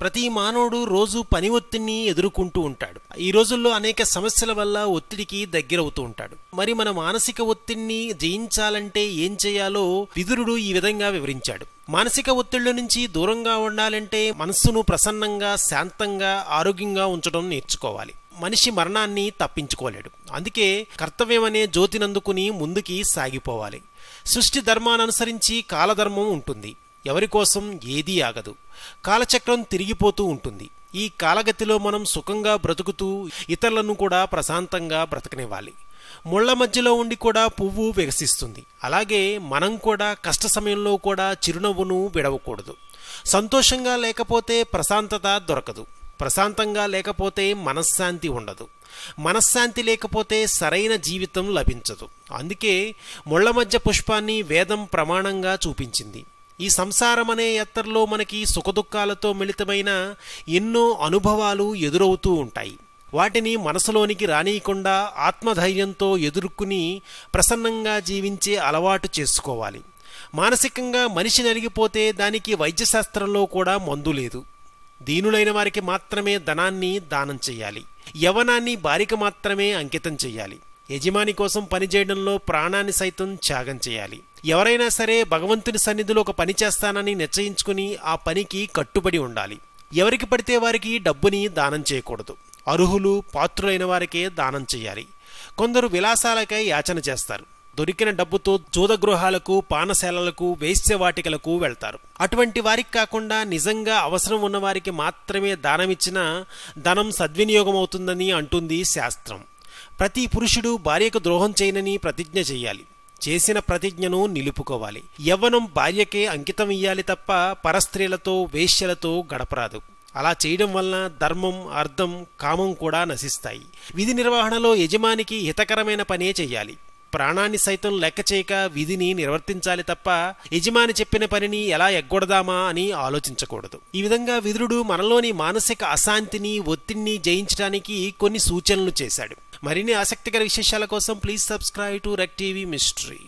ప్రతి మానవుడు రోజు పని ఒత్తిడిని ఎదుర్కొంటూ ఉంటాడు. ఈ రోజుల్లో అనేక సమస్యల వల్ల ఒత్తిడికి దగ్గరవుతూ ఉంటాడు. మరి మన మానసిక ఒత్తిడిని జయించాలంటే ఏం చేయాలో విదురుడు ఈ విధంగా వివరించాడు. మానసిక ఒత్తిళ్ల నుంచి దూరంగా ఉండాలంటే మనస్సును ప్రసన్నంగా, శాంతంగా, ఆరోగ్యంగా ఉంచడం నేర్చుకోవాలి. మనిషి మరణాన్ని తప్పించుకోలేడు. అందుకే కర్తవ్యం అనే జ్యోతినందుకుని ముందుకి సాగిపోవాలి. సృష్టి ధర్మాననుసరించి కాలధర్మం ఉంటుంది. ఎవరి కోసం ఏదీ ఆగదు. కాలచక్రం తిరిగిపోతూ ఉంటుంది. ఈ కాలగతిలో మనం సుఖంగా బ్రతుకుతూ ఇతరులను కూడా ప్రశాంతంగా బ్రతకనివ్వాలి. ముళ్ల మధ్యలో ఉండి కూడా పువ్వు వికసిస్తుంది. అలాగే మనం కూడా కష్ట సమయంలో కూడా చిరునవ్వును విడవకూడదు. సంతోషంగా లేకపోతే ప్రశాంతత దొరకదు. ప్రశాంతంగా లేకపోతే మనశ్శాంతి ఉండదు. మనశ్శాంతి లేకపోతే సరైన జీవితం లభించదు. అందుకే ముళ్ల మధ్య పుష్పాన్ని వేదం ప్రమాణంగా చూపించింది. ఈ సంసారం అనే యాత్రలో మనకి సుఖదుఖాలతో మిళితమైన ఎన్నో అనుభవాలు ఎదురవుతూ ఉంటాయి. వాటిని మనసులోనికి రానియకుండా ఆత్మధైర్యంతో ఎదుర్కొని ప్రసన్నంగా జీవించే అలవాటు చేసుకోవాలి. మానసికంగా మనిషి నలిగిపోతే దానికి వైద్యశాస్త్రంలో కూడా మందు లేదు. దీనులైన వారికి మాత్రమే ధనాన్ని దానం చెయ్యాలి. యవ్వనాన్ని భార్యకు మాత్రమే అంకితం చెయ్యాలి. యజమాని కోసం పనిచేయడంలో ప్రాణాన్ని సైతం త్యాగం చేయాలి. ఎవరైనా సరే భగవంతుని సన్నిధిలో ఒక పని చేస్తానని నిశ్చయించుకుని ఆ పనికి కట్టుబడి ఉండాలి. ఎవరికి పడితే వారికి డబ్బుని దానం చేయకూడదు. అర్హులు, పాత్రులైన వారికే దానం చేయాలి. కొందరు విలాసాలకై యాచన చేస్తారు. దొరికిన డబ్బుతో జూదగృహాలకు, పానశాలలకు, వేశ్యవాటికలకు వెళ్తారు. అటువంటి వారికి కాకుండా నిజంగా అవసరం ఉన్నవారికి మాత్రమే దానమిచ్చిన ధనం సద్వినియోగం అవుతుందని అంటుంది శాస్త్రం. ప్రతి పురుషుడు భార్యకు ద్రోహం చేయనని ప్రతిజ్ఞ చేయాలి. చేసిన ప్రతిజ్ఞను నిలుపుకోవాలి. యవ్వనం భార్యకే అంకితం ఇయ్యాలి తప్ప పరస్త్రీలతో, వేశ్యలతో గడపరాదు. అలా చేయడం వలన ధర్మం, అర్థం, కామం కూడా నశిస్తాయి. విధి నిర్వహణలో యజమానికి హితకరమైన పనే చెయ్యాలి. ప్రాణాన్ని సైతం లెక్క చేయక విధిని నిర్వర్తించాలి తప్ప యజమాని చెప్పిన పనిని ఎలా ఎగ్గొడదామా అని ఆలోచించకూడదు. ఈ విధంగా విదురుడు మనలోని మానసిక అశాంతిని, ఒత్తిడిని జయించడానికి కొన్ని సూచనలు చేశాడు. మరిన్ని ఆసక్తికర విశేషాల కోసం ప్లీజ్ సబ్స్క్రైబ్ టు రెక్ టీవీ మిస్టరీ.